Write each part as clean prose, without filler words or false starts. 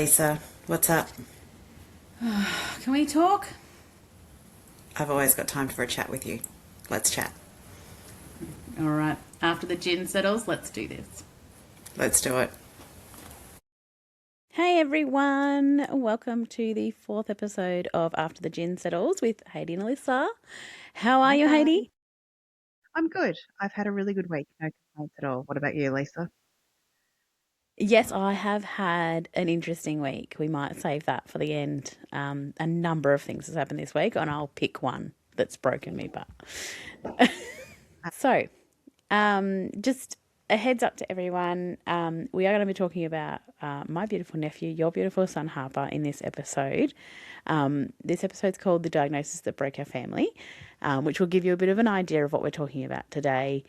Lisa. What's up? Can we talk? I've always got time for a chat with you. Let's chat. All right. After the gin settles, let's do this. Let's do it. Hey everyone, welcome to the fourth episode of After the Gin Settles with Heidi and Alyssa. How are you, Hi. Heidi? I'm good. I've had a really good week. No complaints at all. What about you, Lisa? Yes, I have had an interesting week. We might save that for the end. A number of things has happened this week, and I'll pick one that's broken me. But so, just a heads up to everyone. We are going to be talking about my beautiful nephew, your beautiful son Harper, in this episode. This episode's called "The Diagnosis That Broke Our Family," which will give you a bit of an idea of what we're talking about today.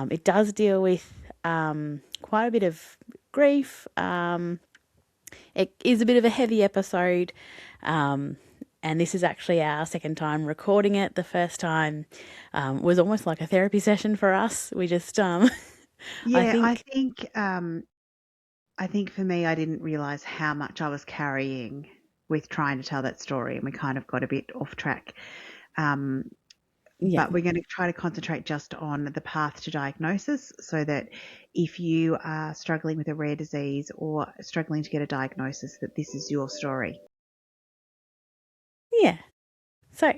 It does deal with quite a bit of grief. It is a bit of a heavy episode. And this is actually our second time recording it. The first time was almost like a therapy session for us. We just, I Yeah, I think, think I think for me, I didn't realize how much I was carrying with trying to tell that story, and we kind of got a bit off track. Um, yeah, but we're going to try to concentrate just on the path to diagnosis, so that if you are struggling with a rare disease or struggling to get a diagnosis, that this is your story. yeah. So,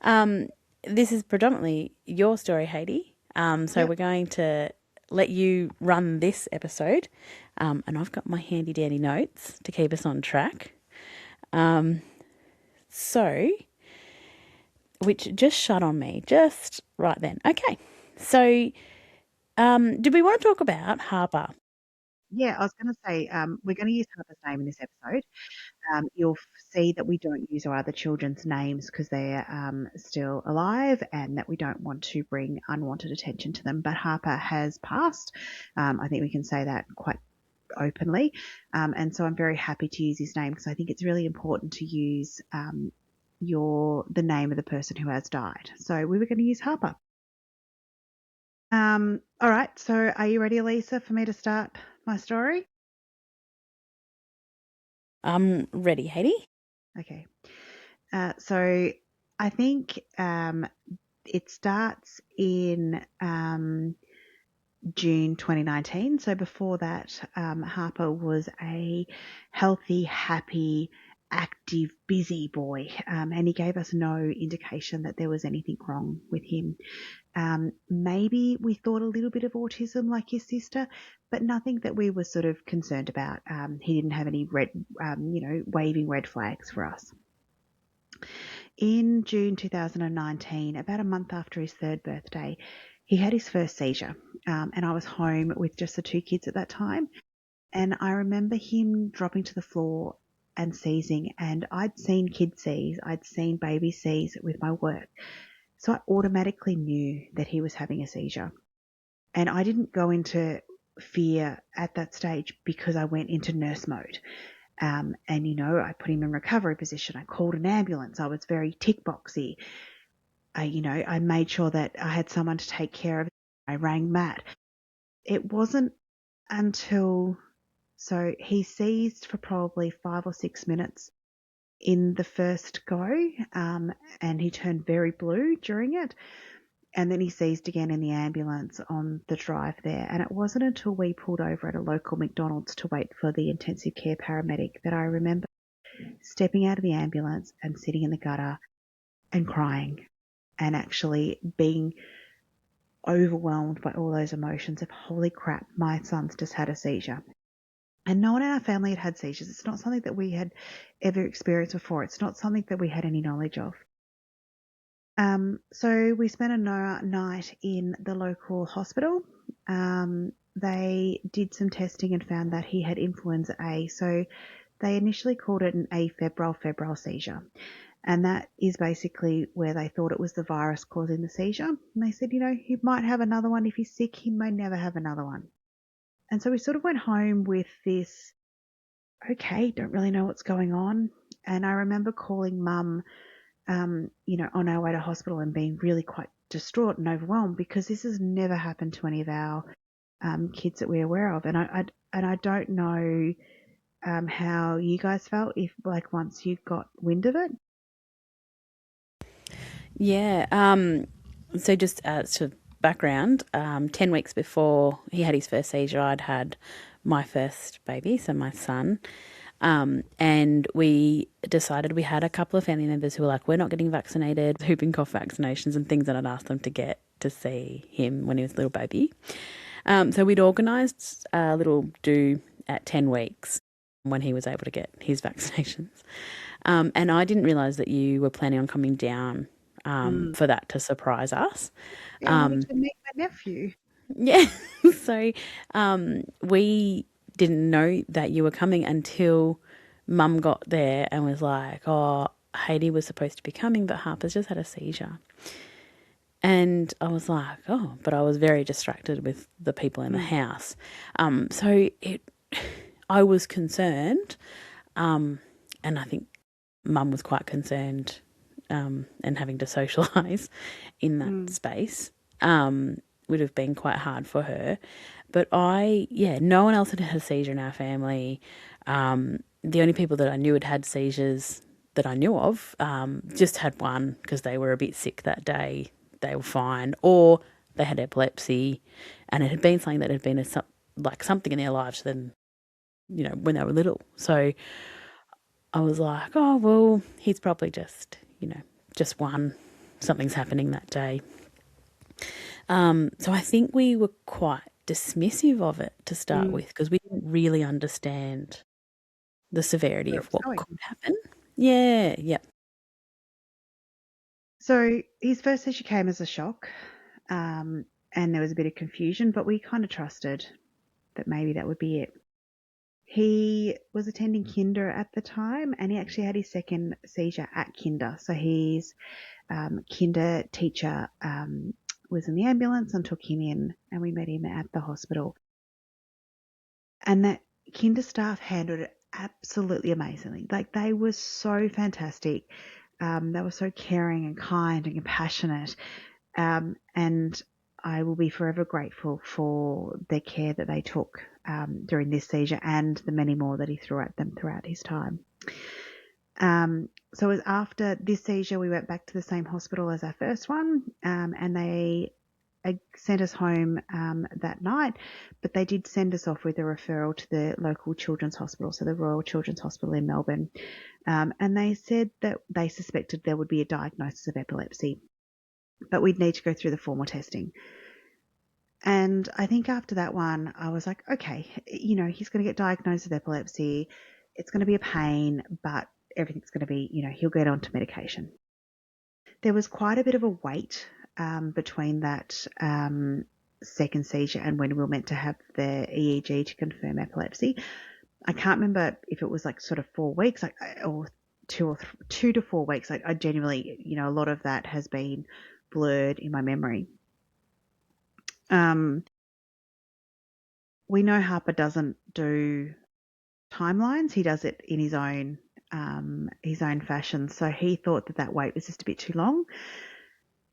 um, this is predominantly your story, Heidi. So Yep. we're going to let you run this episode. And I've got my handy dandy notes to keep us on track. Um, so, which just shut on me just right then. Okay. So, did we want to talk about Harper? Yeah, I was going to say we're going to use Harper's name in this episode. You'll see that we don't use our other children's names because they're still alive, and that we don't want to bring unwanted attention to them. But Harper has passed. I think we can say that quite openly. And so I'm very happy to use his name because I think it's really important to use the name of the person who has died. So we were going to use Harper. All right. So are you ready, Lisa, for me to start my story? I'm ready, Heidi. Okay. So I think it starts in June 2019. So before that, Harper was a healthy, happy, active, busy boy, and he gave us no indication that there was anything wrong with him. Maybe we thought a little bit of autism like his sister, but nothing that we were sort of concerned about. He didn't have any waving red flags for us. In June 2019, about a month after his third birthday, he had his first seizure, and I was home with just the two kids at that time. And I remember him dropping to the floor and seizing, and I'd seen kids seize, I'd seen babies seize with my work. So I automatically knew that he was having a seizure. And I didn't go into fear at that stage because I went into nurse mode. I put him in recovery position. I called an ambulance. I was very tick boxy. I made sure that I had someone to take care of it. I rang Matt. It wasn't until, so he seized for probably 5 or 6 minutes in the first go, and he turned very blue during it. And then he seized again in the ambulance on the drive there. And it wasn't until we pulled over at a local McDonald's to wait for the intensive care paramedic that I remember stepping out of the ambulance and sitting in the gutter and crying, and actually being overwhelmed by all those emotions of, holy crap, my son's just had a seizure. And no one in our family had seizures. It's not something that we had ever experienced before. It's not something that we had any knowledge of. So we spent a night in the local hospital. They did some testing and found that he had influenza A. So they initially called it an afebrile seizure. And that is basically where they thought it was the virus causing the seizure. And they said, he might have another one. If he's sick, he may never have another one. And so we sort of went home with this, okay, don't really know what's going on. And I remember calling mum, on our way to hospital and being really quite distraught and overwhelmed because this has never happened to any of our kids that we're aware of. And I don't know how you guys felt if, like, once you got wind of it? Yeah. So just to background, 10 weeks before he had his first seizure, I'd had my first baby, so my son. And we decided, we had a couple of family members who were like, we're not getting vaccinated, whooping cough vaccinations and things that I'd asked them to get to see him when he was a little baby. So we'd organised a little do at 10 weeks when he was able to get his vaccinations. And I didn't realise that you were planning on coming down for that to surprise us. Yeah, I wanted to meet my nephew. Yeah. So we didn't know that you were coming until Mum got there and was like, oh, Haiti was supposed to be coming, but Harper's just had a seizure. And I was like, oh, but I was very distracted with the people in the house. So I was concerned, and I think Mum was quite concerned, and having to socialise in that space would have been quite hard for her. But no one else had had a seizure in our family. The only people that I knew had had seizures that I knew of just had one because they were a bit sick that day. They were fine, or they had epilepsy, and it had been something that had been something in their lives then, when they were little. So I was like, oh, well, he's probably just one. Something's happening that day. So I think we were quite dismissive of it to start with because we didn't really understand the severity Where of it was what going. could happen. Yeah, yep. So his first seizure came as a shock, and there was a bit of confusion, but we kind of trusted that maybe that would be it. He was attending kinder at the time, and he actually had his second seizure at kinder. So his kinder teacher was in the ambulance and took him in, and we met him at the hospital. And that kinder staff handled it absolutely amazingly. Like, they were so fantastic. They were so caring and kind and compassionate. And I will be forever grateful for the care that they took during this seizure and the many more that he threw at them throughout his time. So it was after this seizure, we went back to the same hospital as our first one, and they sent us home that night, but they did send us off with a referral to the local children's hospital, so the Royal Children's Hospital in Melbourne. And they said that they suspected there would be a diagnosis of epilepsy, but we'd need to go through the formal testing. And I think after that one, I was like, okay, he's going to get diagnosed with epilepsy. It's going to be a pain, but everything's going to be, he'll get onto medication. There was quite a bit of a wait between that second seizure and when we were meant to have the EEG to confirm epilepsy. I can't remember if it was like sort of 4 weeks, or 2 to 4 weeks. I genuinely, a lot of that has been blurred in my memory. We know Harper doesn't do timelines. He does it in his own fashion. So he thought that wait was just a bit too long.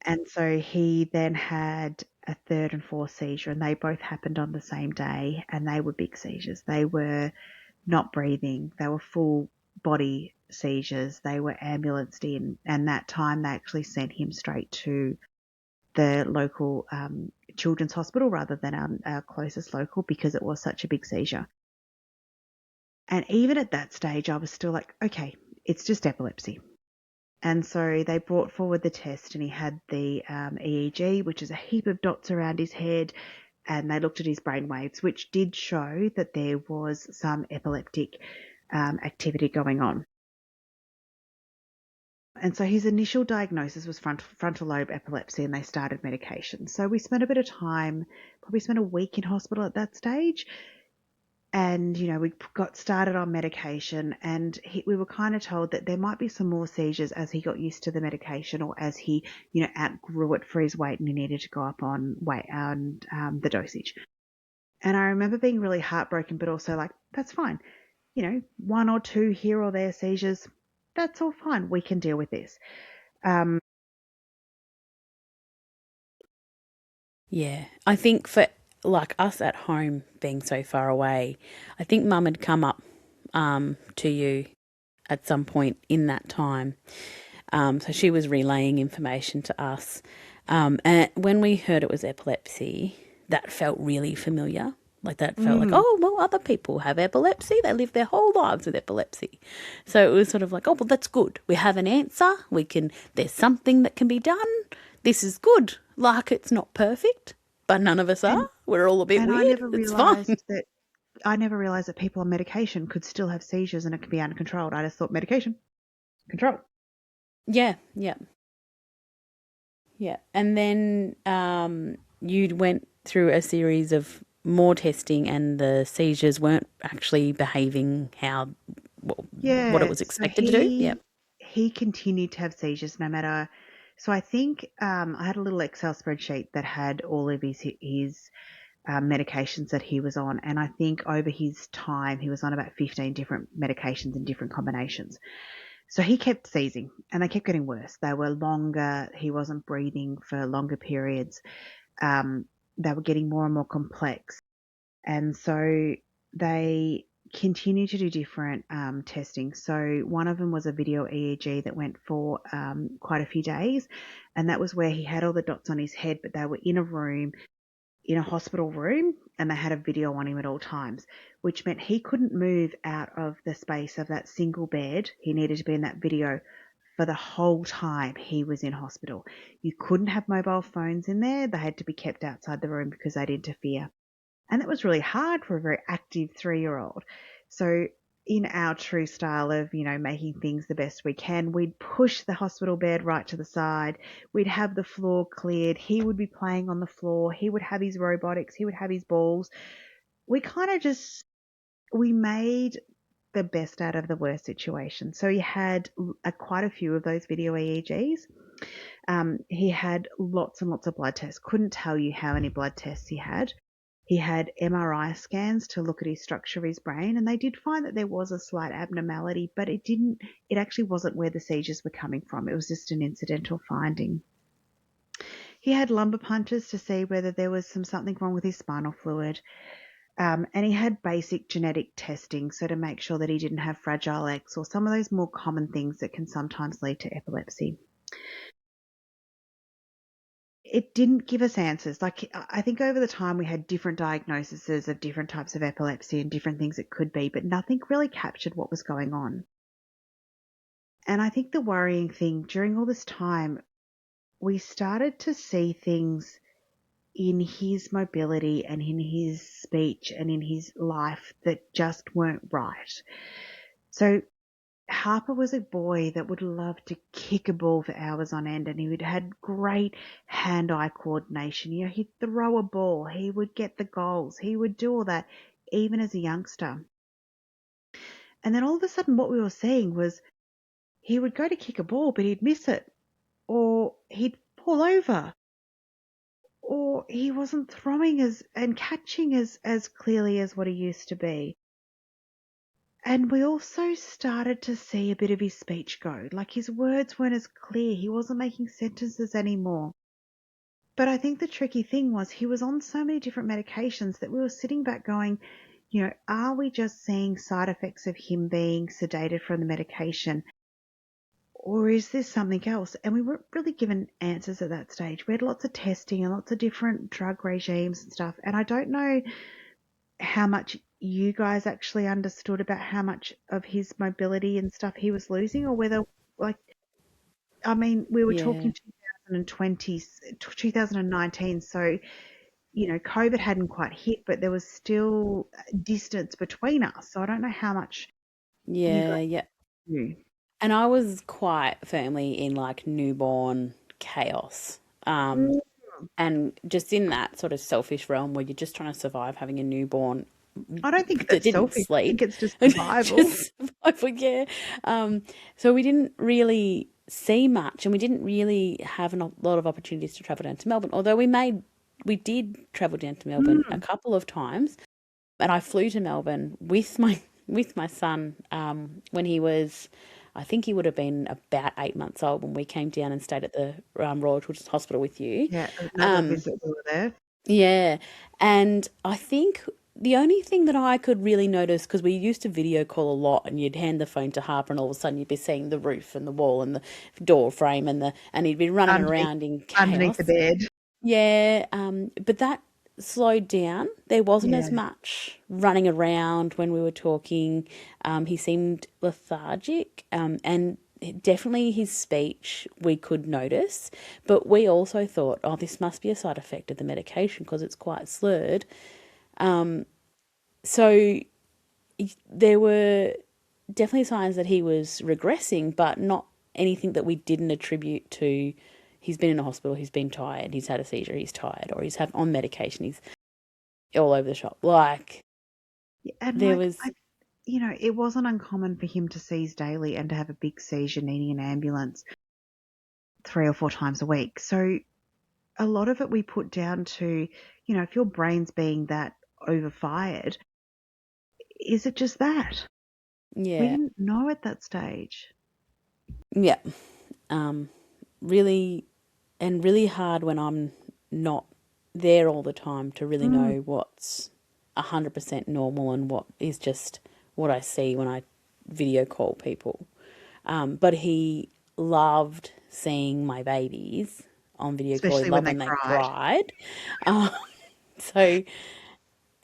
And so he then had a third and fourth seizure, and they both happened on the same day, and they were big seizures. They were not breathing. They were full body seizures. They were ambulanced in, and that time they actually sent him straight to the local children's hospital rather than our closest local because it was such a big seizure. And even at that stage, I was still like, okay, it's just epilepsy. And so they brought forward the test, and he had the EEG, which is a heap of dots around his head, and they looked at his brain waves, which did show that there was some epileptic activity going on. And so his initial diagnosis was frontal lobe epilepsy, and they started medication. So we spent a bit of time, probably spent a week in hospital at that stage. And, we got started on medication, and we were kind of told that there might be some more seizures as he got used to the medication, or as he, outgrew it for his weight and he needed to go up on weight and the dosage. And I remember being really heartbroken, but also like, that's fine. 1 or 2 here or there seizures, that's all fine. We can deal with this. Yeah. I think for like us at home being so far away, I think Mum had come up to you at some point in that time. So she was relaying information to us. And when we heard it was epilepsy, that felt really familiar. Like that felt like, oh, well, other people have epilepsy. They live their whole lives with epilepsy. So it was sort of like, oh, well, that's good. We have an answer. There's something that can be done. This is good. Like, it's not perfect, but none of us are. We're all a bit And weird. It's fine. I never realised that people on medication could still have seizures and it could be uncontrolled. I just thought medication, control. Yeah. And then you went through a series of more testing and the seizures weren't actually behaving what it was expected to do. Yeah. He continued to have seizures no matter. So I think I had a little Excel spreadsheet that had all of his medications that he was on. And I think over his time, he was on about 15 different medications in different combinations. So he kept seizing and they kept getting worse. They were longer. He wasn't breathing for longer periods. They were getting more and more complex. And so they continued to do different testing. So one of them was a video EEG that went for quite a few days. And that was where he had all the dots on his head, but they were in a room, in a hospital room, and they had a video on him at all times, which meant he couldn't move out of the space of that single bed. He needed to be in that video for the whole time he was in hospital. You couldn't have mobile phones in there. They had to be kept outside the room because they'd interfere. And that was really hard for a very active 3-year-old. So in our true style of, making things the best we can, we'd push the hospital bed right to the side. We'd have the floor cleared. He would be playing on the floor. He would have his robotics. He would have his balls. We kind of we made the best out of the worst situation. So he had quite a few of those video EEGs. He had lots and lots of blood tests. Couldn't tell you how many blood tests he had. He had MRI scans to look at his structure of his brain, and they did find that there was a slight abnormality, but it actually wasn't where the seizures were coming from. It was just an incidental finding. He had lumbar punctures to see whether there was something wrong with his spinal fluid. And he had basic genetic testing, so to make sure that he didn't have Fragile X or some of those more common things that can sometimes lead to epilepsy. It didn't give us answers. Like, I think over the time we had different diagnoses of different types of epilepsy and different things it could be, but nothing really captured what was going on. And I think the worrying thing during all this time, we started to see things in his mobility and in his speech and in his life that just weren't right. So Harper was a boy that would love to kick a ball for hours on end, and he would had great hand-eye coordination. He'd throw a ball, he would get the goals, he would do all that, even as a youngster. And then all of a sudden what we were seeing was he would go to kick a ball, but he'd miss it, or he'd fall over, or he wasn't throwing and catching as clearly as what he used to be. And we also started to see a bit of his speech go. Like, his words weren't as clear. He wasn't making sentences anymore. But I think the tricky thing was he was on so many different medications that we were sitting back going, are we just seeing side effects of him being sedated from the medication? Or is this something else? And we weren't really given answers at that stage. We had lots of testing and lots of different drug regimes and stuff. And I don't know how much you guys actually understood about how much of his mobility and stuff he was losing, or whether, we were talking 2019, so, COVID hadn't quite hit, but there was still distance between us. So I don't know how much you guys knew. And I was quite firmly in newborn chaos. And just in that sort of selfish realm where you're just trying to survive having a newborn. I don't think that it's didn't selfish. sleep. I think it's just survival. Yeah. So we didn't really see much, and we didn't really have a lot of opportunities to travel down to Melbourne. Although we did travel down to Melbourne a couple of times, and I flew to Melbourne with my son when he was, I think he would have been about 8 months old when we came down and stayed at the Royal Children's Hospital with you. Yeah, another visit we were there. Yeah, and I think the only thing that I could really notice, because we used to video call a lot, and you'd hand the phone to Harper, and all of a sudden you'd be seeing the roof and the wall and the door frame and he'd be running underneath around in underneath chaos. the bed. Yeah, but that slowed down. There wasn't Yeah. as much running around when we were talking. He seemed lethargic, and definitely his speech we could notice. But we also thought, oh, this must be a side effect of the medication because it's quite slurred. So there were definitely signs that he was regressing, but not anything that we didn't attribute to he's been in a hospital, he's been tired, he's had a seizure, he's tired, or he's on medication, he's all over the shop. Like, Yeah, and there like was, it wasn't uncommon for him to seize daily and to have a big seizure needing an ambulance 3 or 4 times a week. So a lot of it we put down to, if your brain's being that overfired, is it just that? We yeah, didn't know at that stage. yeah, really, and really hard when I'm not there all the time to really Mm. know what's 100% normal and what is just what I see when I video call people. But he loved seeing my babies on video call. He Especially when loved they when they cried. cried. Um, so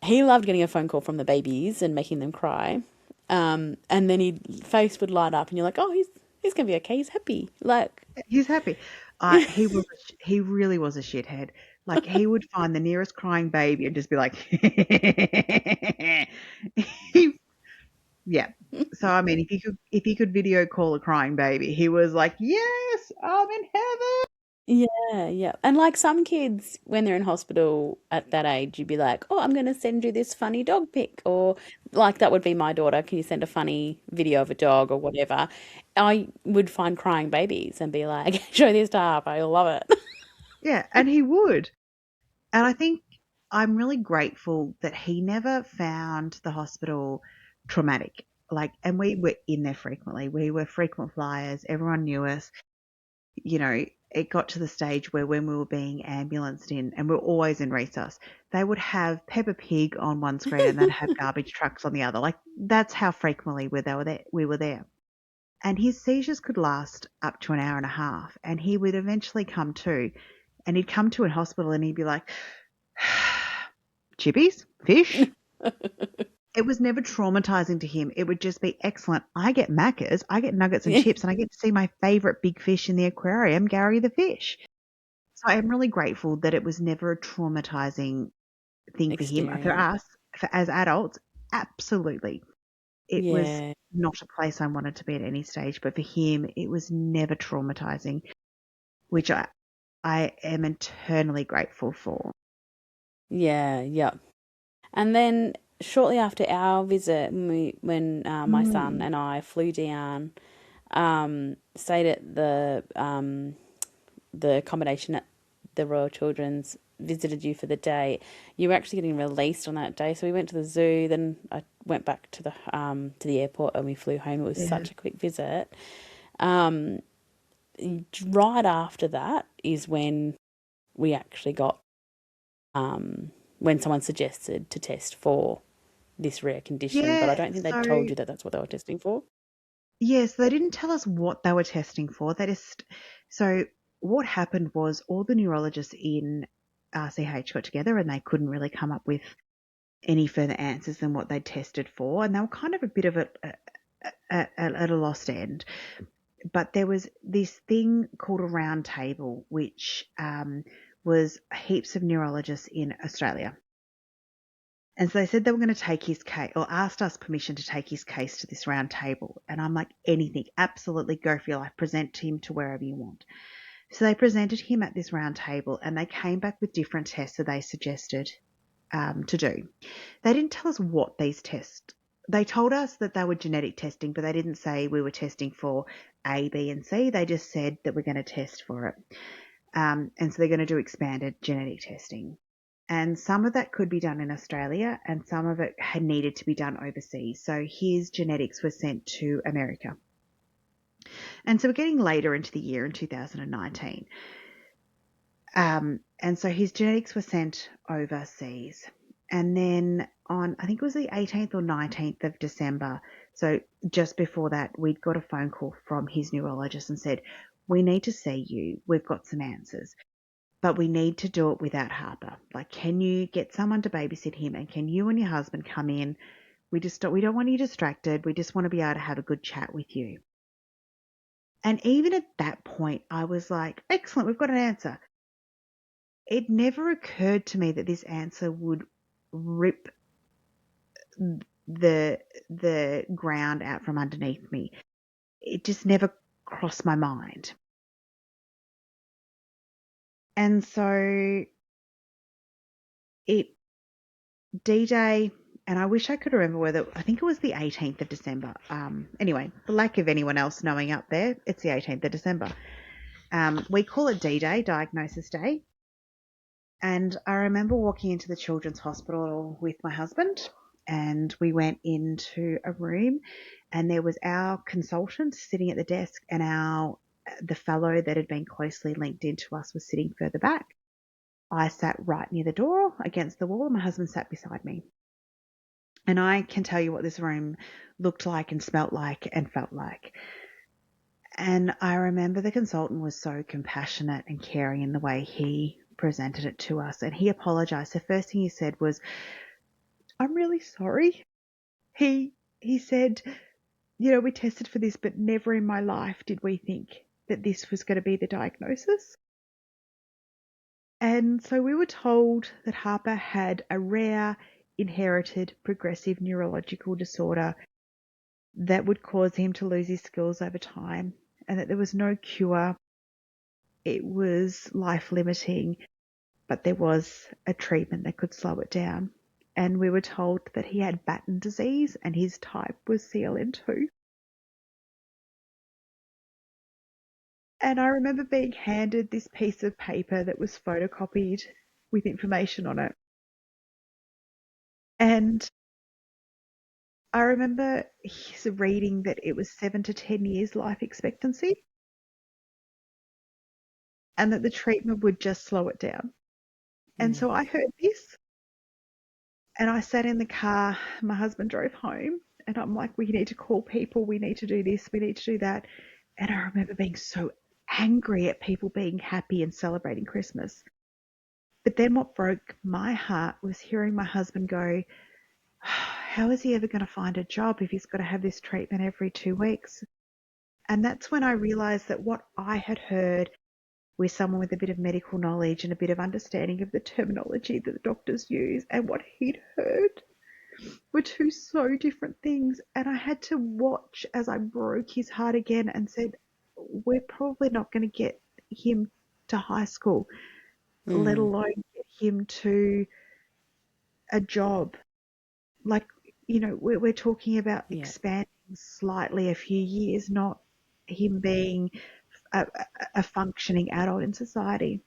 he loved getting a phone call from the babies and making them cry. And then his face would light up, and you're like, oh, he's gonna be okay. He's happy. Like, He's happy. He really was a shithead. Like he would find the nearest crying baby and just be like, he, yeah. So I mean, if he could video call a crying baby, he was like, yes, I'm in heaven. yeah, yeah. And like some kids, when they're in hospital at that age, you'd be like, oh, I'm going to send you this funny dog pic. Or like that would be my daughter. Can you send a funny video of a dog or whatever? I would find crying babies and be like, show this to Harper. I'll love it. Yeah, and he would. And I think I'm really grateful that he never found the hospital traumatic. Like, and we were in there frequently. We were frequent flyers. Everyone knew us. It got to the stage where when we were being ambulanced in, and we were always in resus, they would have Peppa Pig on one screen and they'd have garbage trucks on the other. Like, that's how frequently we were there. And his seizures could last up to an hour and a half, and he would eventually come to, and he'd come to in hospital and he'd be like, chippies, fish. It was never traumatizing to him. It would just be excellent. I get Maccas, I get nuggets and Yeah, chips, and I get to see my favorite big fish in the aquarium, Gary the fish. So I'm really grateful that it was never a traumatizing thing for him. For experience. us, as adults, absolutely. It was Yeah, not a place I wanted to be at any stage, but for him, it was never traumatizing, which I am eternally grateful for. yeah, yeah. And then shortly after our visit, when my son Mm. and I flew down, stayed at the accommodation at the Royal Children's, visited you for the day. You were actually getting released on that day, so we went to the zoo. Then I went back to the airport and we flew home. It was Yeah. such a quick visit. Um, right after that is when we actually got when someone suggested to test for this rare condition, but I Yeah. don't think they So, told you that that's what they were testing for. yes, they didn't tell us what they were testing for. So what happened was all the neurologists in RCH got together and they couldn't really come up with any further answers than what they'd tested for. And they were kind of a bit of at a lost end. But there was this thing called a round table, which was heaps of neurologists in Australia. And so they said they were going to take his case, or asked us permission to take his case to this round table. And I'm like, anything, absolutely, go for your life. Present him to wherever you want. So they presented him at this round table and they came back with different tests that they suggested to do. They didn't tell us what these tests. They told us that they were genetic testing, but they didn't say we were testing for A, B, and C. They just said that we're going to test for it. And so they're going to do expanded genetic testing. And some of that could be done in Australia and some of it had needed to be done overseas. So his genetics were sent to America. And so we're getting later into the year in 2019. And so his genetics were sent overseas. And then on, I think it was the 18th or 19th of December, so just before that, we'd got a phone call from his neurologist and said, we need to see you. We've got some answers, but we need to do it without Harper. Like, can you get someone to babysit him, and can you and your husband come in? We don't want you distracted. We just want to be able to have a good chat with you. And even at that point, I was like, excellent, we've got an answer. It never occurred to me that this answer would rip the ground out from underneath me. It just never crossed my mind. And so it D-Day, and I wish I could remember whether, I think it was the 18th of December. Anyway, the lack of anyone else knowing up there, it's the 18th of December. We call it D-Day, Diagnosis Day. And I remember walking into the Children's Hospital with my husband, and we went into a room, and there was our consultant sitting at the desk, and the fellow that had been closely linked into us was sitting further back. I sat right near the door against the wall, and my husband sat beside me. And I can tell you what this room looked like and smelt like and felt like. And I remember the consultant was so compassionate and caring in the way he presented it to us. And he apologized. The first thing he said was, I'm really sorry. He said, we tested for this, but never in my life did we think that this was going to be the diagnosis. And so we were told that Harper had a rare, inherited, progressive neurological disorder that would cause him to lose his skills over time, and that there was no cure. It was life-limiting, but there was a treatment that could slow it down. And we were told that he had Batten disease and his type was CLN2. And I remember being handed this piece of paper that was photocopied with information on it. And I remember reading that it was 7 to 10 years life expectancy, and that the treatment would just slow it down. And so I heard this, and I sat in the car. My husband drove home, and I'm like, we need to call people. We need to do this. We need to do that. And I remember being so angry at people being happy and celebrating Christmas. But then what broke my heart was hearing my husband go, how is he ever going to find a job if he's got to have this treatment every 2 weeks? And that's when I realized that what I had heard with someone with a bit of medical knowledge and a bit of understanding of the terminology that the doctors use and what he'd heard were two so different things. And I had to watch as I broke his heart again and said, we're probably not going to get him to high school, let alone get him to a job. Like, we're talking about expanding slightly a few years, not him being a functioning adult in society.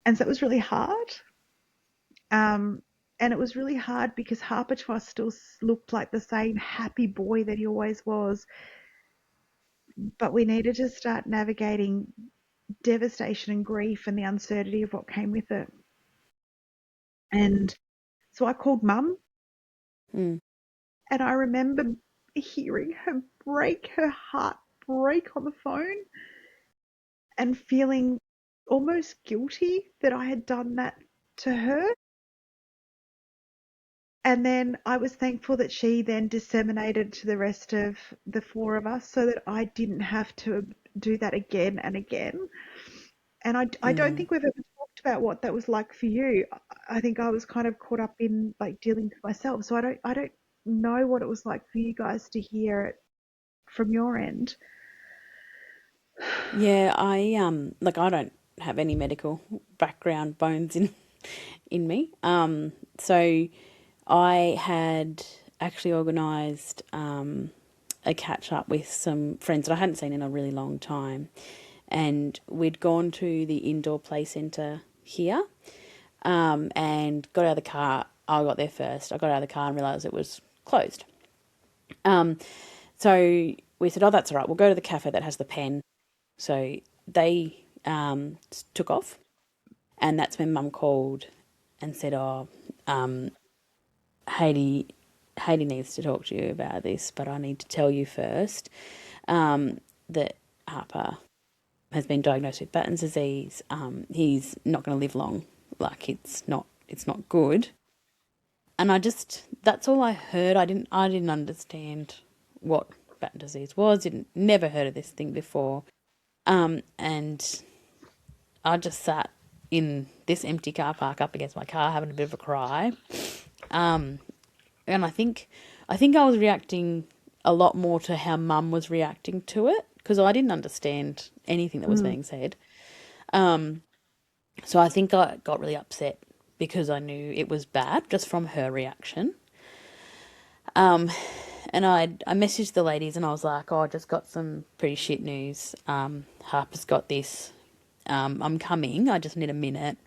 And so it was really hard. And it was really hard because Harper to us still looked like the same happy boy that he always was. But we needed to start navigating devastation and grief and the uncertainty of what came with it. And so I called Mum. And I remember hearing her heart break on the phone, and feeling almost guilty that I had done that to her. And then I was thankful that she then disseminated to the rest of the four of us so that I didn't have to do that again and again. And I don't think we've ever talked about what that was like for you. I think I was kind of caught up in like dealing with myself. So I don't know what it was like for you guys to hear it from your end. Yeah, I I don't have any medical background bones in me. So I had actually organised a catch up with some friends that I hadn't seen in a really long time, and we'd gone to the indoor play centre here, and got out of the car. I got there first. I got out of the car and realised it was closed. So we said, "Oh, that's all right. We'll go to the cafe that has the pen." So they took off, and that's when Mum called and said, "Oh, Haiti, Haiti needs to talk to you about this, but I need to tell you first that Harper has been diagnosed with Batten's disease. He's not going to live long. Like it's not good." And that's all I heard. I didn't understand what Batten disease was. Never heard of this thing before. And I just sat in this empty car park up against my car having a bit of a cry. And I think I was reacting a lot more to how Mum was reacting to it, because I didn't understand anything that was being said. So I think I got really upset because I knew it was bad just from her reaction. And I messaged the ladies and I was like, "Oh, I just got some pretty shit news. Harper's got this. I'm coming. I just need a minute."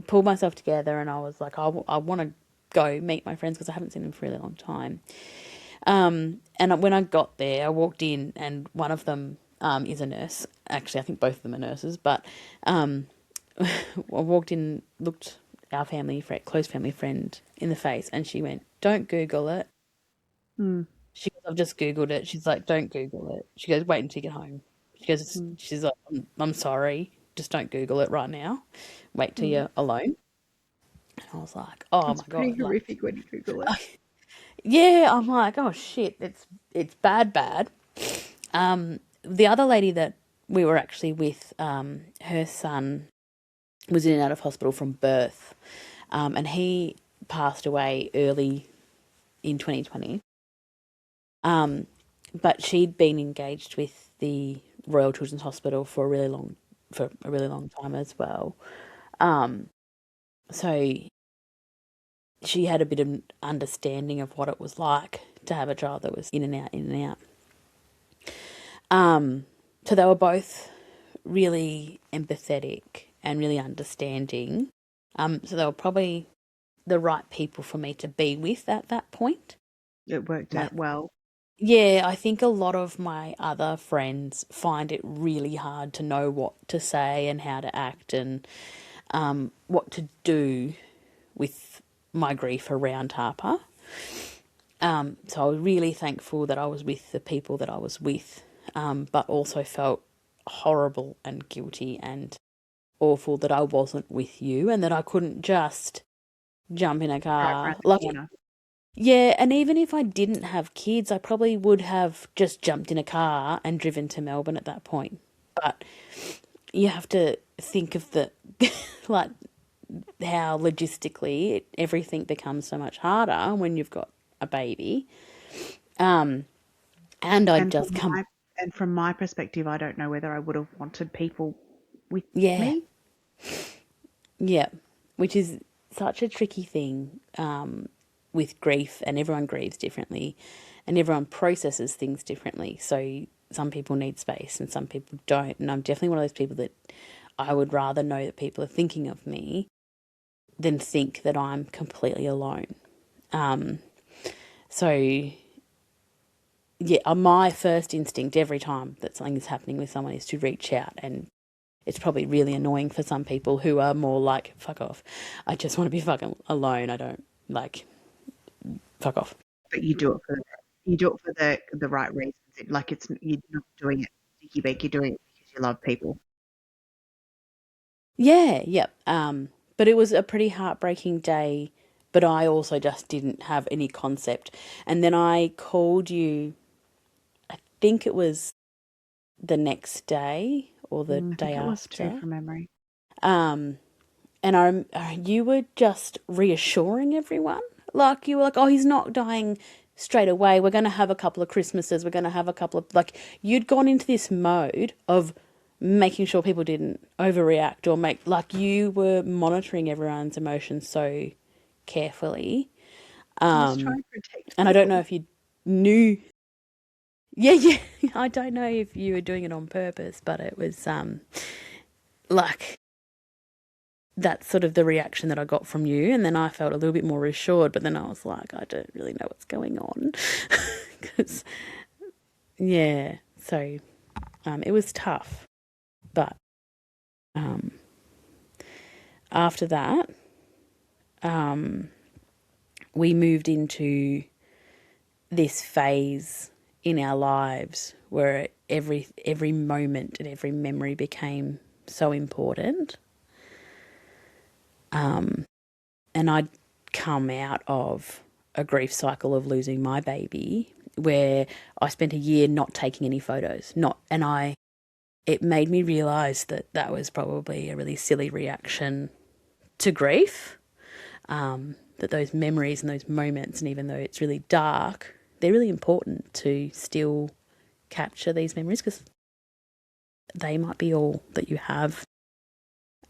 Pulled myself together and I was like, I want to go meet my friends because I haven't seen them for a really long time. And when I got there, I walked in and one of them is a nurse. Actually, I think both of them are nurses. But I walked in, looked our close family friend in the face, and she went, "Don't Google it." She goes, "I've just Googled it." She's like, "Don't Google it." She goes, "Wait until you get home." She's like, I'm sorry, just don't Google it right now. Wait till you're alone. And I was like, oh It's my pretty God. horrific when you Google it. Yeah, I'm like, oh shit, it's bad. The other lady that we were actually with, her son was in and out of hospital from birth, and he passed away early in 2020. But she'd been engaged with the Royal Children's Hospital for a really long time as well. So she had a bit of understanding of what it was like to have a child that was in and out. So they were both really empathetic and really understanding. So they were probably the right people for me to be with at that point. It worked out well. Yeah, I think a lot of my other friends find it really hard to know what to say and how to act and what to do with my grief around Harper. So I was really thankful that I was with the people that I was with, but also felt horrible and guilty and awful that I wasn't with you and that I couldn't just jump in a Right car. around the corner. Yeah, and even if I didn't have kids, I probably would have just jumped in a car and driven to Melbourne at that point. But you have to think of like, how logistically everything becomes so much harder when you've got a baby. And I'd And just come, from my perspective, I don't know whether I would have wanted people with yeah, me. yeah, which is such a tricky thing with grief, and everyone grieves differently, and everyone processes things differently. So some people need space, and some people don't. And I'm definitely one of those people that I would rather know that people are thinking of me than think that I'm completely alone. So yeah, my first instinct every time that something is happening with someone is to reach out, and it's probably really annoying for some people who are more like, fuck off. I just want to be fucking alone. I don't like, fuck off. But you do it for the right reasons. Like you're not doing it sticky beak. You're doing it because you love people. Yeah, yep. But it was a pretty heartbreaking day, but I also just didn't have any concept. And then I called you, I think it was the next day or the I day think it was two after. from memory. And you were just reassuring everyone. Like, you were like, oh, he's not dying straight away. We're going to have a couple of Christmases. We're going to have a couple of, like, you'd gone into this mode of making sure people didn't overreact or like, you were monitoring everyone's emotions so carefully. I was trying to protect And I don't people. know if you knew. Yeah. I don't know if you were doing it on purpose, but it was, like, that's sort of the reaction that I got from you. And then I felt a little bit more reassured, but then I was like, I don't really know what's going on. 'Cause, yeah, so it was tough. But after that, we moved into this phase in our lives where every moment and every memory became so important. And I'd come out of a grief cycle of losing my baby where I spent a year not taking any photos. It made me realise that that was probably a really silly reaction to grief. That those memories and those moments, and even though it's really dark, they're really important to still capture these memories because they might be all that you have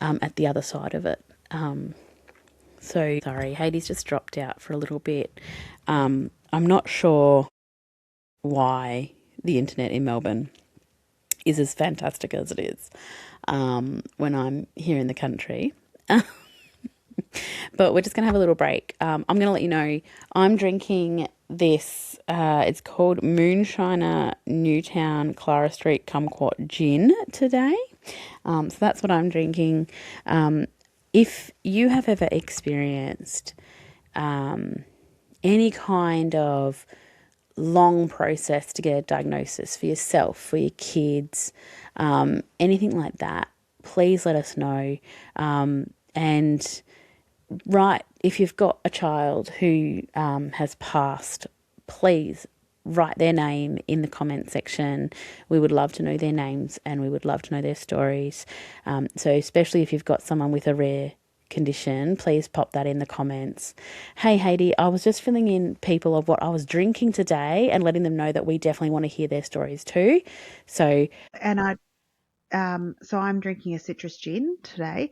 at the other side of it. So sorry, Heidi's just dropped out for a little bit. I'm not sure why the internet in Melbourne is as fantastic as it is when I'm here in the country. But we're just going to have a little break. I'm going to let you know I'm drinking this. It's called Moonshiner Newtown Clara Street Kumquat Gin today. So that's what I'm drinking. If you have ever experienced any kind of long process to get a diagnosis for yourself, for your kids, anything like that, please let us know. And write, if you've got a child who has passed, please write their name in the comment section. We would love to know their names and we would love to know their stories. So especially if you've got someone with a rare condition, please pop that in the comments. Hey Heidi, I was just filling in people of what I was drinking today and letting them know that we definitely want to hear their stories too. So I'm drinking a citrus gin today.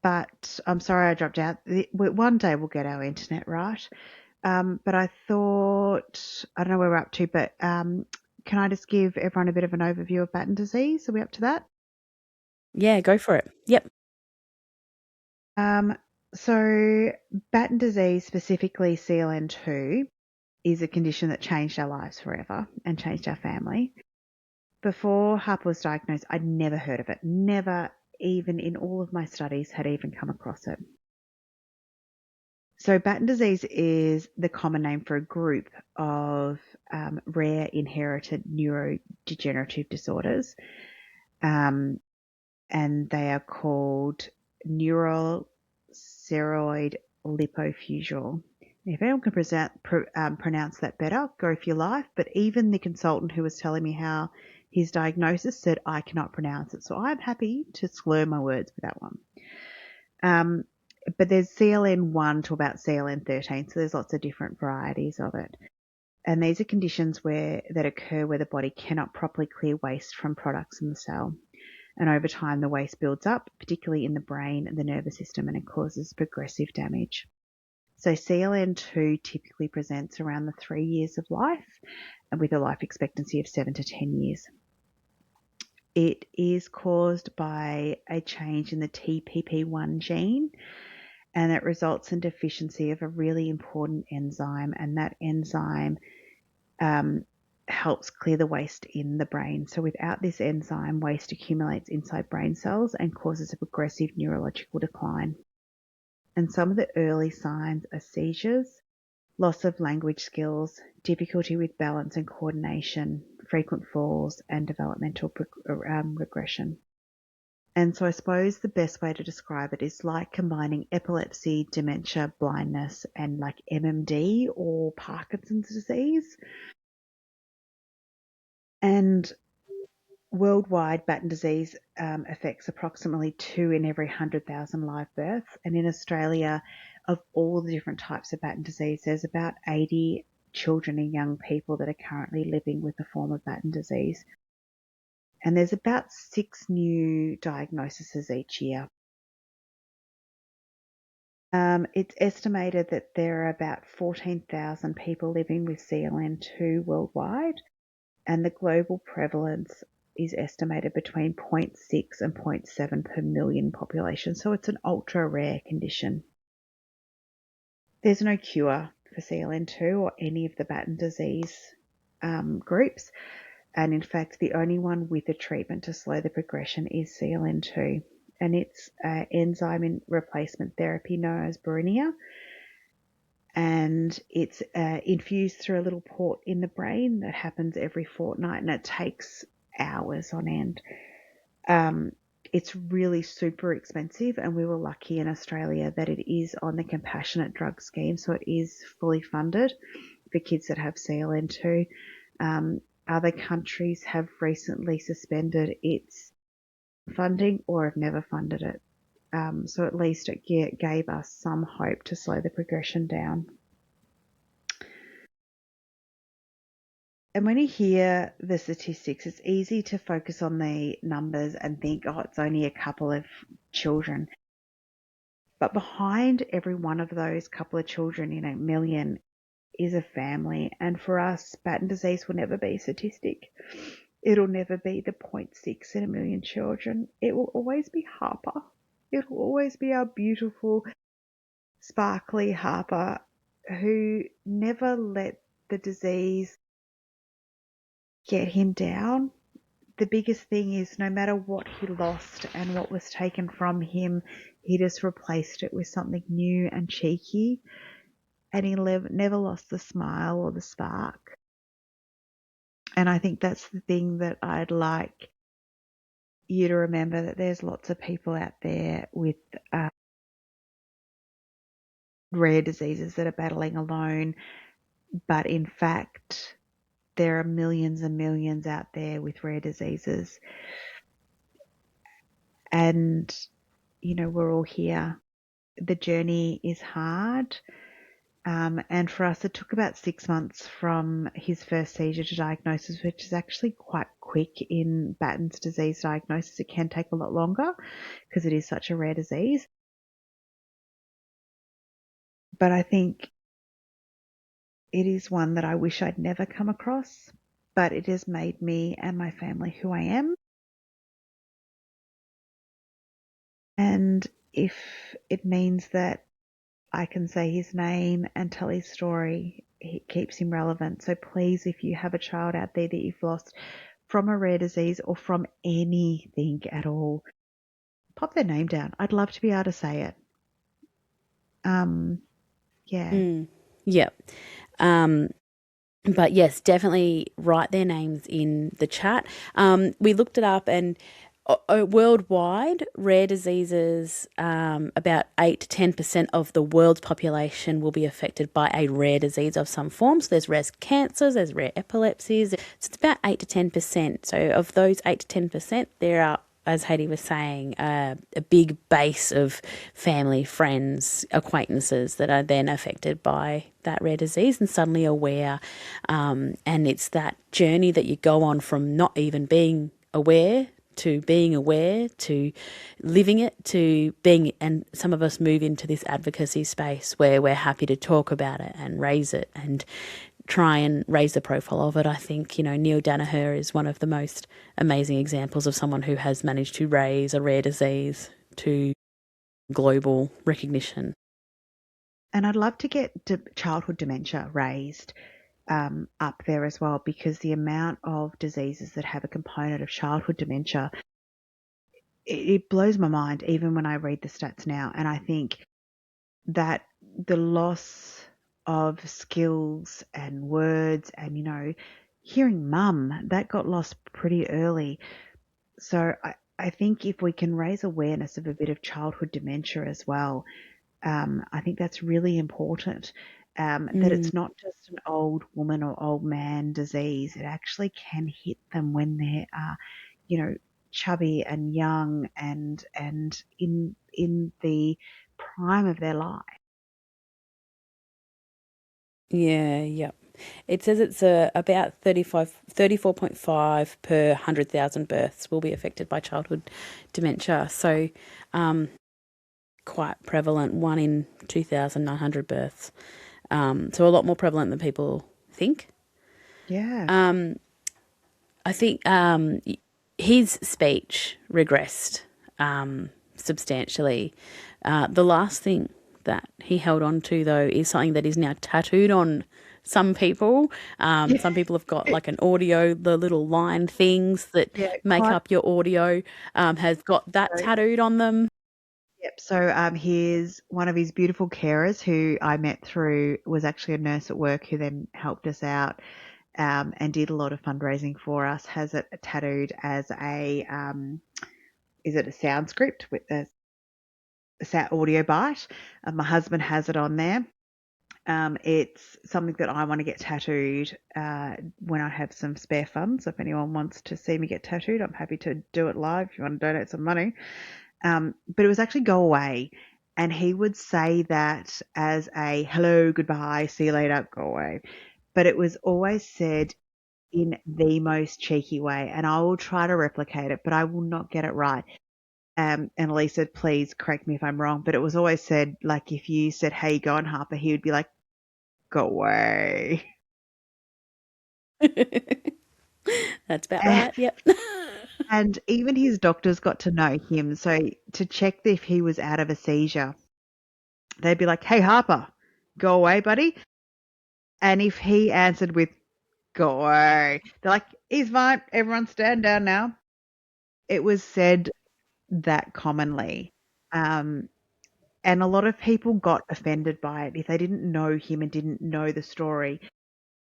But I'm sorry I dropped out. One day we'll get our internet right. But I thought, I don't know where we're up to, but can I just give everyone a bit of an overview of Batten disease? Are we up to that? yeah, go for it. Yep. So Batten disease, specifically CLN2, is a condition that changed our lives forever and changed our family. Before Harper was diagnosed, I'd never heard of it. Never, even in all of my studies, had even come across it. So Batten disease is the common name for a group of rare inherited neurodegenerative disorders, and they are called neuroceroid lipofusal. If anyone can pronounce that better, go for your life. But even the consultant who was telling me how his diagnosis said I cannot pronounce it, so I'm happy to slur my words with that one. But there's CLN1 to about CLN13, so there's lots of different varieties of it. And these are conditions that occur where the body cannot properly clear waste from products in the cell. And over time, the waste builds up, particularly in the brain and the nervous system, and it causes progressive damage. So CLN2 typically presents around the 3 years of life, and with a life expectancy of 7 to 10 years. It is caused by a change in the TPP1 gene, and it results in deficiency of a really important enzyme, and that enzyme helps clear the waste in the brain. So without this enzyme, waste accumulates inside brain cells and causes a progressive neurological decline. And some of the early signs are seizures, loss of language skills, difficulty with balance and coordination, frequent falls, and developmental regression. And so I suppose the best way to describe it is like combining epilepsy, dementia, blindness, and like MMD or Parkinson's disease. And worldwide, Batten disease affects approximately 2 in every 100,000 live births. And in Australia, of all the different types of Batten disease, there's about 80 children and young people that are currently living with a form of Batten disease. And there's about 6 new diagnoses each year. It's estimated that there are about 14,000 people living with CLN2 worldwide, and the global prevalence is estimated between 0.6 and 0.7 per million population, so it's an ultra rare condition. There's no cure for CLN2 or any of the Batten disease groups, and in fact the only one with a treatment to slow the progression is CLN2. and it's enzyme in replacement therapy known as Barinia. And it's infused through a little port in the brain that happens every fortnight, and it takes hours on end. It's really super expensive, and we were lucky in Australia that it is on the compassionate drug scheme, so it is fully funded for kids that have CLN2. Other countries have recently suspended its funding or have never funded it. So at least it gave us some hope to slow the progression down. And when you hear the statistics, it's easy to focus on the numbers and think, oh, it's only a couple of children. But behind every one of those couple of children in a million is a family. And for us, Batten disease will never be a statistic. It'll never be the 0.6 in a million children. It will always be Harper. It will always be our beautiful, sparkly Harper who never let the disease get him down. The biggest thing is no matter what he lost and what was taken from him, he just replaced it with something new and cheeky. And he never lost the smile or the spark. And I think that's the thing that I'd like you to remember, that there's lots of people out there with rare diseases that are battling alone. But in fact, there are millions and millions out there with rare diseases. And, we're all here. The journey is hard. And for us, it took about 6 months from his first seizure to diagnosis, which is actually quite quick in Batten's disease diagnosis. It can take a lot longer because it is such a rare disease. But I think it is one that I wish I'd never come across, but it has made me and my family who I am. And if it means that I can say his name and tell his story, it keeps him relevant. So please, if you have a child out there that you've lost from a rare disease or from anything at all, pop their name down. I'd love to be able to say it. Yeah. Yep. But yes, definitely write their names in the chat. We looked it up, and worldwide, rare diseases, about 8 to 10% of the world's population will be affected by a rare disease of some form. So there's rare cancers, there's rare epilepsies. So it's about 8 to 10%. So of those 8 to 10%, there are, as Hayley was saying, a big base of family, friends, acquaintances that are then affected by that rare disease and suddenly aware. And it's that journey that you go on from not even being aware to being aware, to living it, to being, and some of us move into this advocacy space where we're happy to talk about it and raise it and try and raise the profile of it. I think, Neil Danaher is one of the most amazing examples of someone who has managed to raise a rare disease to global recognition. And I'd love to get childhood dementia raised up there as well, because the amount of diseases that have a component of childhood dementia, it blows my mind even when I read the stats now. And I think that the loss of skills and words and, hearing mum, that got lost pretty early. So I think if we can raise awareness of a bit of childhood dementia as well, I think that's really important. That it's not just an old woman or old man disease. It actually can hit them when they are, chubby and young and in the prime of their life. Yeah, yep. It says it's about 34.5 per 100,000 births will be affected by childhood dementia. So quite prevalent, 1 in 2,900 births. So a lot more prevalent than people think. Yeah. I think his speech regressed substantially. The last thing that he held on to, though, is something that is now tattooed on some people. Some people have got like an audio, the little line things that Yeah, make quite up your audio, has got that so. tattooed on them. Yep. So here's one of his beautiful carers who I met through was actually a nurse at work who then helped us out and did a lot of fundraising for us. Has it tattooed as a is it a sound script with a audio bite? My husband has it on there. It's something that I want to get tattooed when I have some spare funds. So if anyone wants to see me get tattooed, I'm happy to do it live if you want to donate some money. But it was actually go away. And he would say that as a hello, goodbye, see you later, go away. But it was always said in the most cheeky way. And I will try to replicate it, but I will not get it right. And Elisa, please correct me if I'm wrong, but it was always said, like, if you said, hey, go on, Harper, he would be like, go away. That's about right. Yep. And even his doctors got to know him. So to check if he was out of a seizure, they'd be like, hey, Harper, go away, buddy. And if he answered with, go away, they're like, he's fine. Everyone stand down now. It was said that commonly. And a lot of people got offended by it if they didn't know him and didn't know the story.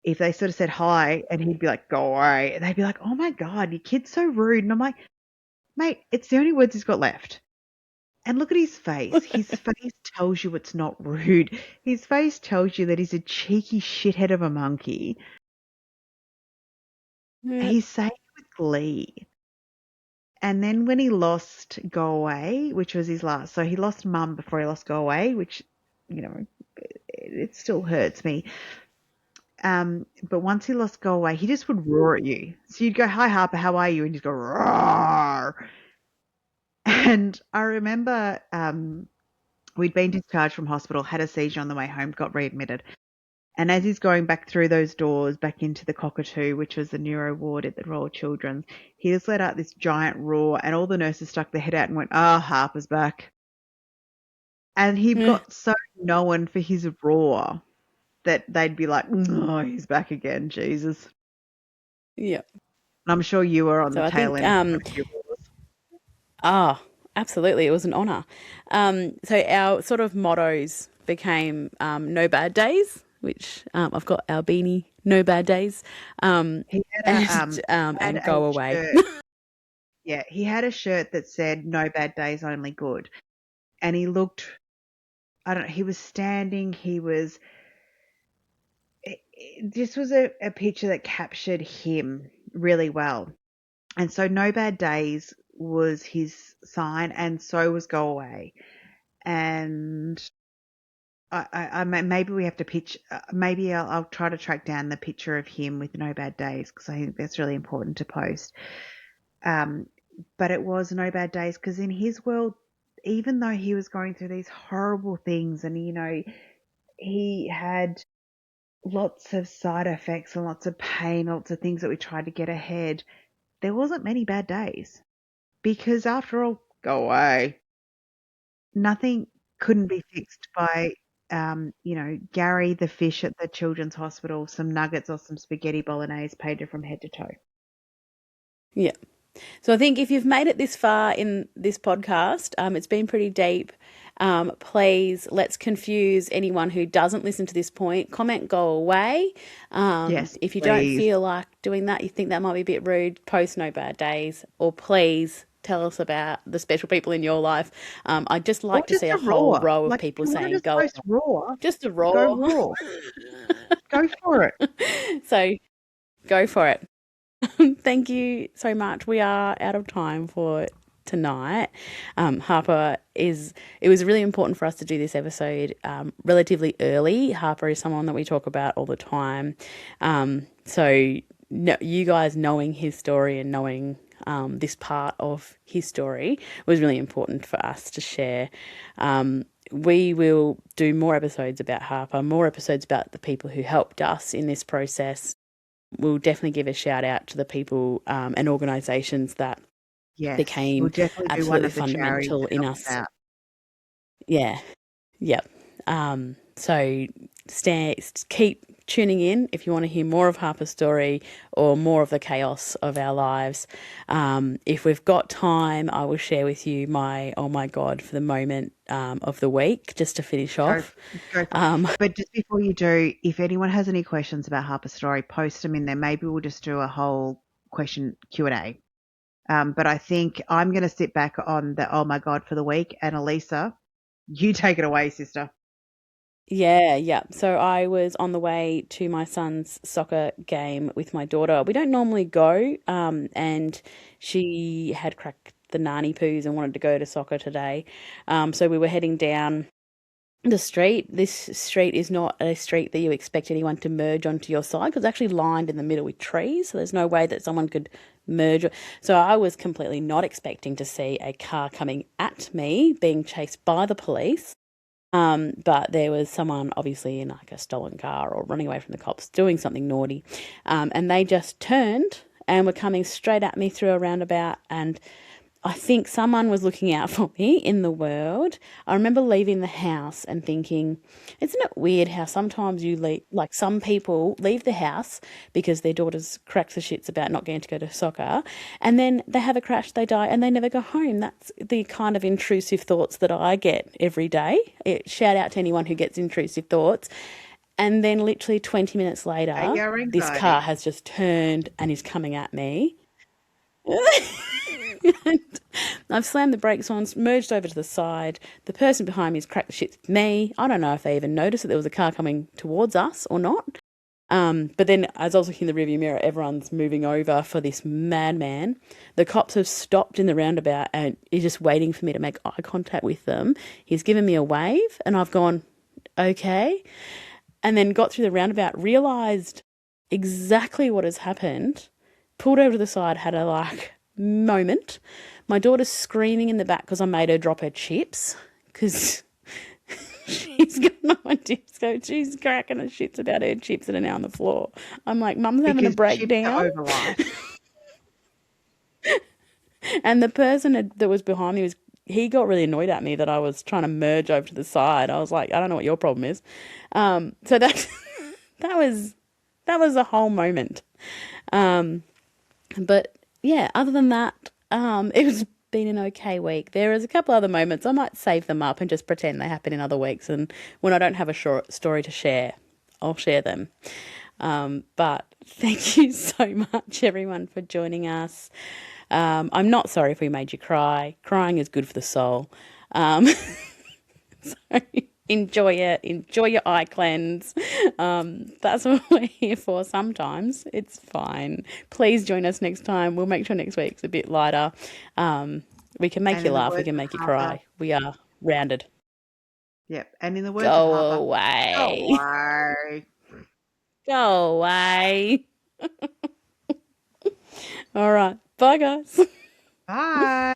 If they sort of said hi and he'd be like, go away, they'd be like, oh my God, your kid's so rude. And I'm like, mate, it's the only words he's got left. And look at his face. His face tells you it's not rude. His face tells you that he's a cheeky shithead of a monkey. Yeah. He's saying it with glee. And then when he lost Go Away, which was his last, so he lost Mum before he lost Go Away, which, you know, it still hurts me. But once he lost Go Away, he just would roar at you. So you'd go, hi, Harper, how are you? And he'd go, roar. And I remember we'd been discharged from hospital, had a seizure on the way home, got readmitted. And as he's going back through those doors, back into the Cockatoo, which was the neuro ward at the Royal Children's, he just let out this giant roar, and all the nurses stuck their head out and went, Harper's back. And he got so known for his roar that they'd be like, oh, he's back again, Jesus. Yeah. And I'm sure you were on the tail end of your roars. Absolutely. It was an honour. So our sort of mottos became no bad days, which I've got our beanie, no bad days, and go away. Yeah, he had a shirt that said no bad days, only good. And he looked, I don't know, he was standing, this was a picture that captured him really well. And so no bad days was his sign, and so was go away. And I maybe we have to pitch. Maybe I'll try to track down the picture of him with no bad days because I think that's really important to post. But it was no bad days because in his world, even though he was going through these horrible things, and you know, he had lots of side effects and lots of pain, lots of things that we tried to get ahead. There wasn't many bad days because after all, go away. Nothing couldn't be fixed by, Gary the fish at the children's hospital, some nuggets or some spaghetti bolognese painted from head to toe. Yeah. So I think if you've made it this far in this podcast, it's been pretty deep. Please, let's confuse anyone who doesn't listen to this point. Comment go away. Yes, if you please. don't feel like doing that, you think that might be a bit rude, post no bad days, or please tell us about the special people in your life. I'd just like to see a whole row of people saying go. Raw. Just a roar. Go raw. Go for it. So go for it. Thank you so much. We are out of time for tonight. Harper it was really important for us to do this episode relatively early. Harper is someone that we talk about all the time. You guys knowing his story and knowing this part of his story was really important for us to share. We will do more episodes about Harper, more episodes about the people who helped us in this process. We'll definitely give a shout out to the people and organisations that became absolutely fundamental in us. Yeah. Yep. So keep tuning in if you want to hear more of Harper's story or more of the chaos of our lives. If we've got time, I will share with you my oh my god for the moment of the week just to finish off. Go for it. But just before you do, if anyone has any questions about Harper's story, post them in there. Maybe we'll just do a whole question Q&A. But I think I'm going to sit back on the oh my god for the week. And Elisa, you take it away, sister. Yeah. So I was on the way to my son's soccer game with my daughter. We don't normally go, and she had cracked the nanny poos and wanted to go to soccer today. So we were heading down the street. This street is not a street that you expect anyone to merge onto your side because it's actually lined in the middle with trees. So there's no way that someone could merge. So I was completely not expecting to see a car coming at me being chased by the police. But there was someone obviously in like a stolen car or running away from the cops doing something naughty. And they just turned and were coming straight at me through a roundabout. And I think someone was looking out for me in the world. I remember leaving the house and thinking, isn't it weird how sometimes you leave, like some people leave the house because their daughters crack the shits about not getting to go to soccer, and then they have a crash, they die, and they never go home. That's the kind of intrusive thoughts that I get every day. Shout out to anyone who gets intrusive thoughts. And then literally 20 minutes later, this car has just turned and is coming at me. And I've slammed the brakes on, merged over to the side. The person behind me has cracked the shits with me. I don't know if they even noticed that there was a car coming towards us or not. But then as I was looking in the rearview mirror, everyone's moving over for this madman. The cops have stopped in the roundabout and he's just waiting for me to make eye contact with them. He's given me a wave and I've gone, okay. And then got through the roundabout, realised exactly what has happened, pulled over to the side, had a moment. My daughter's screaming in the back because I made her drop her chips because she's got no idea. So she's cracking her shits about her chips that are now on the floor. I'm like, Mum's having a breakdown. And the person that was behind me he got really annoyed at me that I was trying to merge over to the side. I was like, I don't know what your problem is. So that was a whole moment. But yeah, other than that, it's been an okay week. There is a couple other moments. I might save them up and just pretend they happen in other weeks. And when I don't have a short story to share, I'll share them. But thank you so much, everyone, for joining us. I'm not sorry if we made you cry. Crying is good for the soul. So enjoy it. Enjoy your eye cleanse. That's what we're here for sometimes. It's fine. Please join us next time. We'll make sure next week's a bit lighter. We can make you laugh. We can make you cry. We are rounded. Yep. And in the words of Harper, away. Go away. Go away. All right. Bye, guys. Bye.